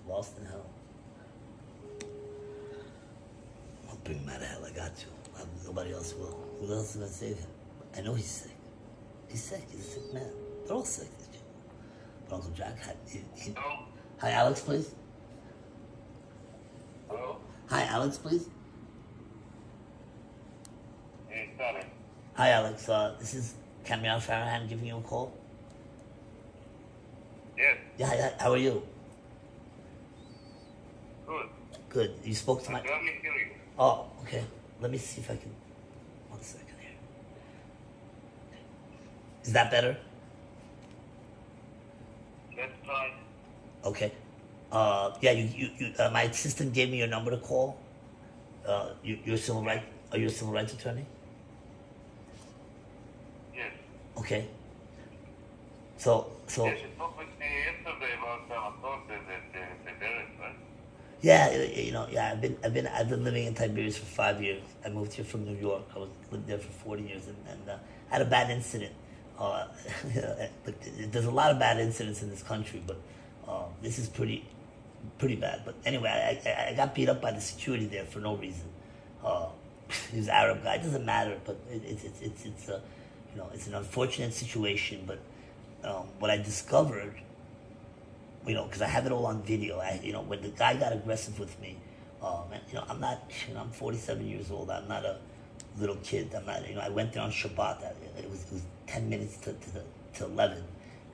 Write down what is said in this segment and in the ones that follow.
lost in hell. I'll bring him out of hell. I got to. Nobody else will. Who else is going to save him? I know he's sick. He's sick. He's a sick man. They're all sick, these people. But Uncle Jack had... Hello? Hi, Alex, please. Hello? Hi, Alex, please. Hey, sorry. Hi, Alex. This is Cameron Farhan giving you a call. Yes. Yeah, how are you? Good. Good. You spoke to my... Let me hear you. Oh, okay. Let me see if I can... 1 second here. Is that better? Let's try. Okay. My assistant gave me your number to call. You're a civil rights... Are you a civil rights attorney? Yes. Okay. So... Yes, you spoke with me yesterday about some assault at Tiberias, right? Yeah, I've been living in Tiberias for 5 years. I moved here from New York. Lived there for 40 years, and had a bad incident. But there's a lot of bad incidents in this country, but this is pretty bad. But anyway, I got beat up by the security there for no reason. He was an Arab guy. It doesn't matter, but it's an unfortunate situation. But what I discovered, because I have it all on video. When the guy got aggressive with me, I'm 47 years old. I'm not a little kid. I'm not. I went there on Shabbat. It was 10 minutes to 11,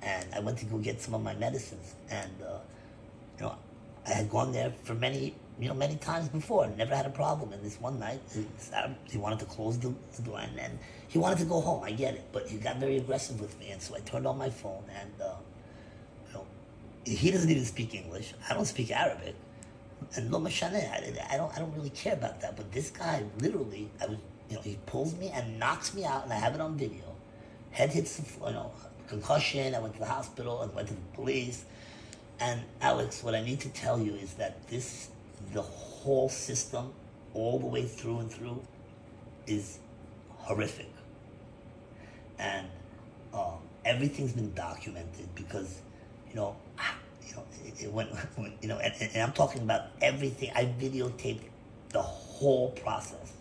and I went to go get some of my medicines. And I had gone there for many times before. Never had a problem. And this one night, he wanted to close the door, and he wanted to go home. I get it, but he got very aggressive with me, and so I turned on my phone, and he doesn't even speak English. I don't speak Arabic, and lo mashaneh, I don't really care about that. But this guy, literally, he pulls me and knocks me out, and I have it on video. Head hits the floor, concussion. I went to the hospital. I went to the police. And Alex, what I need to tell you is that the whole system, all the way through and through, is horrific. And everything's been documented because, and I'm talking about everything. I videotaped the whole process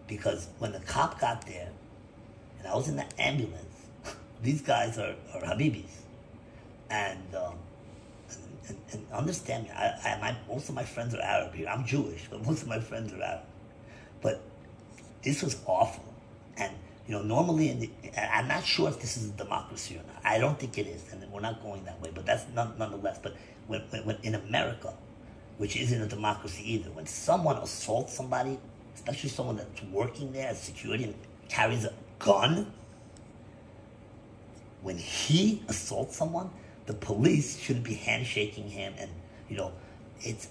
because when the cop got there, and I was in the ambulance, these guys are Habibis, and understand me. Most of my friends are Arab here. I'm Jewish, but most of my friends are Arab. But this was awful, and normally I'm not sure if this is a democracy or not. I don't think it is, and we're not going that way. But that's nonetheless. But when in America, which isn't a democracy either, when someone assaults somebody, especially someone that's working there as security and carries a gun, when he assaults someone, the police shouldn't be handshaking him, and it's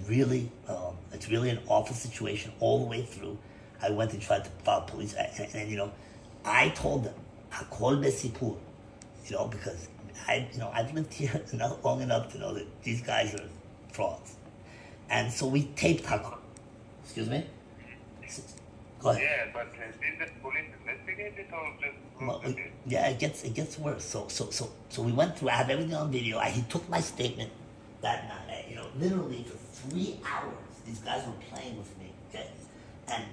really an awful situation all the way through. I went and tried to file police, and I told them, "Hakol besipur," because I've lived here long enough to know that these guys are frauds, and so we taped Hakol. Excuse me. Go ahead. Yeah, but did the police investigate it or just... Yeah, it gets worse. So we went through. I have everything on video. He took my statement that night. Literally for 3 hours, these guys were playing with me. Okay, and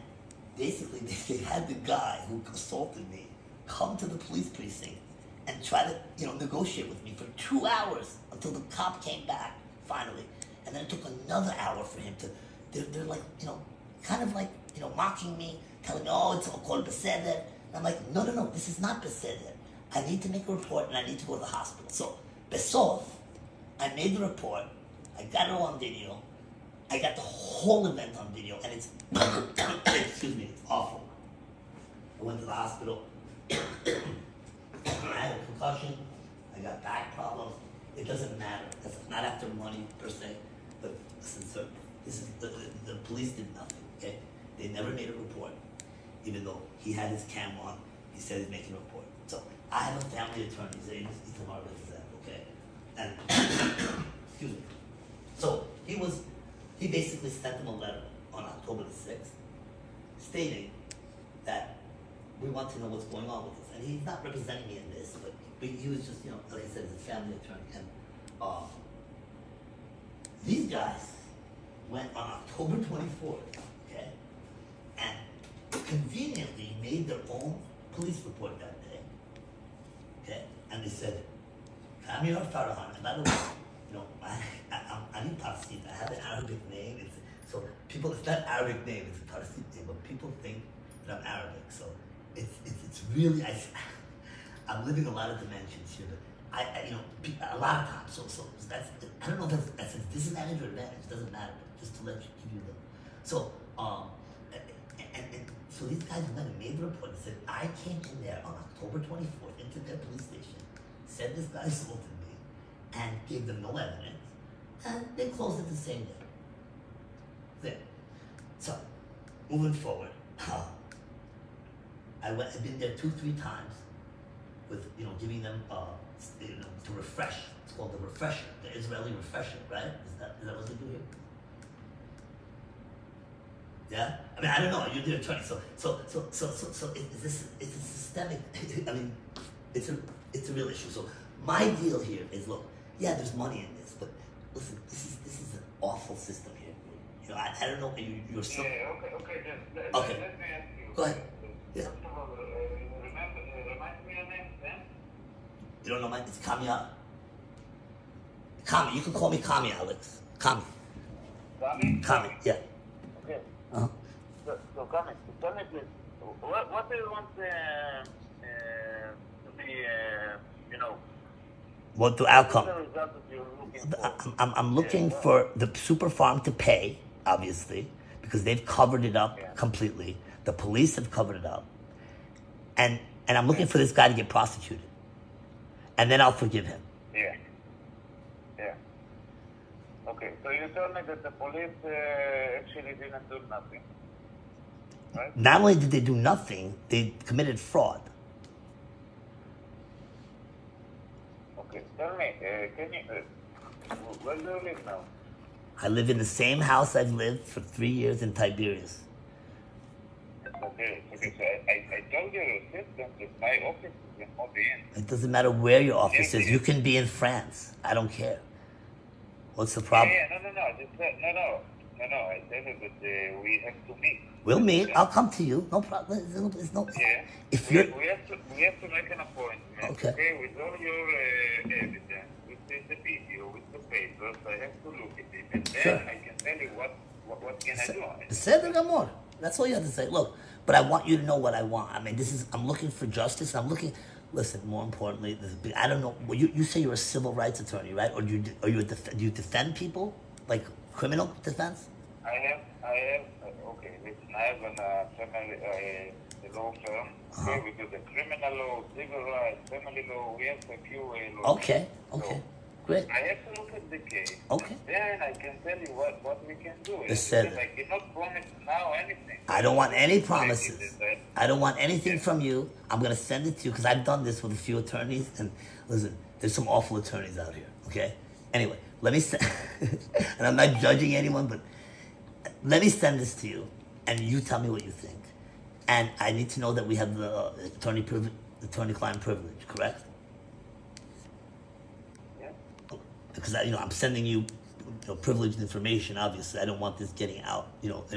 basically they had the guy who assaulted me come to the police precinct and try to negotiate with me for 2 hours until the cop came back finally, and then it took another hour for him to. They're like kind of like mocking me, telling me, "Oh, it's all called beseder." I'm like, no, this is not beseder. I need to make a report and I need to go to the hospital. So, besof, I made the report. I got it all on video. I got the whole event on video, and it's excuse me, it's awful. I went to the hospital. I had a concussion. I got back problems. It doesn't matter. That's not after money per se. But listen, sir, this is the police did nothing. Okay, they never made a report, even though he had his cam on. He said he's making a report. So I have a family attorney. His name is Itamar Bezek, okay? And excuse me. So he basically sent them a letter on October the 6th stating that we want to know what's going on with this. And he's not representing me in this, but he was just, like I said, he's a family attorney. And these guys went on October 24th, okay, and conveniently made their own police report that day, okay, and they said, Kamir Farhan, and by the way, I'm Parsi, I have an Arabic name, so people, it's not Arabic name, it's a Parsi name, but people think that I'm Arabic, so it's really, I'm living a lot of dimensions here, but a lot of times, so that's, I don't know if that's a disadvantage or advantage, it doesn't matter, but just to let you, give you the, so, so these guys went and made the report and said, I came in there on October 24th into their police station, said this guy assaulted me, and gave them no evidence, and they closed it the same day. There. So, moving forward, I've been there 2-3 times with, giving them, to refresh. It's called the refresher, the Israeli refresher, right? Is that what they do here? Yeah? I mean, I don't know, you're the attorney, so it's a systemic, I mean, it's a real issue. So my deal here is, look, yeah, there's money in this, but listen, this is an awful system here. I don't know, you're so... Yeah, okay, just okay. Let me ask you. Go ahead. Yeah. First of all, remind me your name, Sam? You don't know mine? It's Kamia. Kami, you can call me Kami, Alex. Kami. Kami? Kami, yeah. Okay. Uh-huh. So Kami, tell me please, what do you want to be, What the outcome? What is the result that you're looking for? I'm looking for the Superfarm to pay, obviously, because they've covered it up completely. The police have covered it up. And I'm looking for this guy to get prosecuted. And then I'll forgive him. Yeah. Okay, so you told me that the police actually didn't do nothing, right? Not only did they do nothing, they committed fraud. Okay, tell me, can you, where do you live now? I live in the same house I've lived for 3 years in Tiberias. Okay, so I told your assistant that my office is in Modi'in. It doesn't matter where your office is. You can be in France. I don't care. What's the problem? No. I said that we have to meet. We'll meet. I'll come to you. No problem. There's no. Yeah. If you're. We have to make an appointment. Okay. With all your evidence, with the video, with the papers. I have to look at it, and then I can tell you what can I do on it. Beseder Gamor. That's all you have to say. Look, but I want you to know what I want. I mean, I'm looking for justice. I'm looking. Listen, more importantly, I don't know. Well, you say you're a civil rights attorney, right? Or do you defend people, like criminal defense? I have. Okay, listen. I have a family law firm. Okay, we do the criminal law, civil rights, family law. We have a few laws. Okay. So, great. I have to look at the case. Okay. Then I can tell you what we can do. Beseder. I cannot promise now anything. I don't want any promises. I don't want anything from you. I'm going to send it to you because I've done this with a few attorneys. And listen, there's some awful attorneys out here, okay? Anyway, let me send, and I'm not judging anyone, but let me send this to you, and you tell me what you think. And I need to know that we have the attorney-client privilege, correct? Yeah. Because I'm sending you privileged information. Obviously, I don't want this getting out. No, of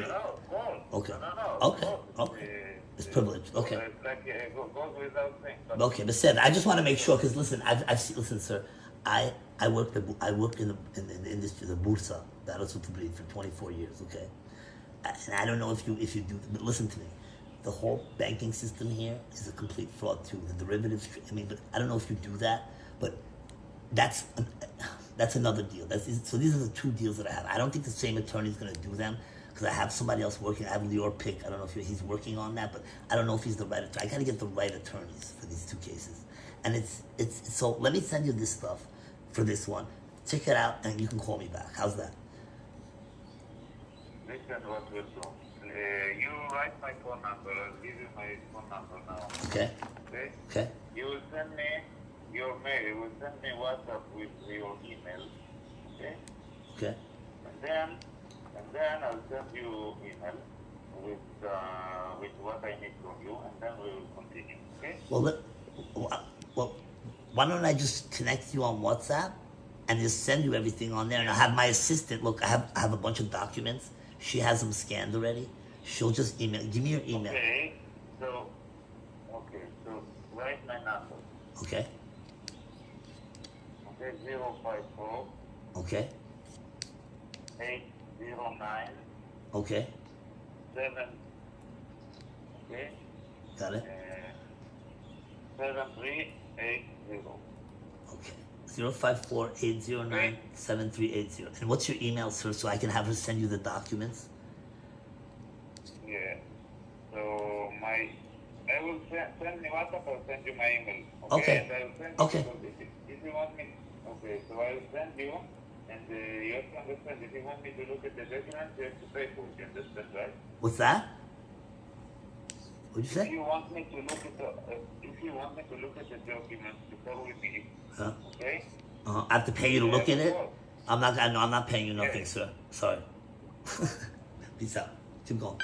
course. Okay. No. Okay. It's privileged. Okay. It's like goes without saying. Okay, but said I just want to make sure because listen, I've seen, listen, sir, I work in the industry, the bursa, that was what to breed for 24 years. Okay, and I don't know if you do, but listen to me. The whole banking system here is a complete fraud too. The derivatives. I mean, but I don't know if you do that, but that's another deal. So these are the two deals that I have. I don't think the same attorney is going to do them because I have somebody else working. I have Lior Pick. I don't know if he's working on that, but I don't know if he's the right attorney. I got to get the right attorneys for these two cases. And it's so let me send you this stuff for this one. Check it out, and you can call me back. How's that? Listen, what we'll do. You write my phone number. I'll give you my phone number now. Okay. Okay. You will send me your mail. You will send me WhatsApp with your email. Okay. Okay. And then I'll send you email with what I need from you, and then we will continue. Okay. Well, why don't I just connect you on WhatsApp, and just send you everything on there. And I have my assistant. Look, I have a bunch of documents. She has them scanned already. She'll just email. Give me your email. Okay. So write my number. Okay. Okay. 054. Okay. 809. Okay. 7. Okay. Got it. 7380. Okay. 054-809-7380. And what's your email, sir, so I can have her send you the documents? Yeah. So I will send me WhatsApp. I'll send you my email. Okay. And I will send Okay. you, if you want me. Okay. So I will send you, and you have to understand. If you want me to look at the documents, you have to pay for it. You understand, right? What's that? What'd you If say? you want me to look at the documents before we meet, okay? I have to pay you to look at it? Of course. I'm not paying you nothing, Yes. sir. Sorry. Peace out. Keep going.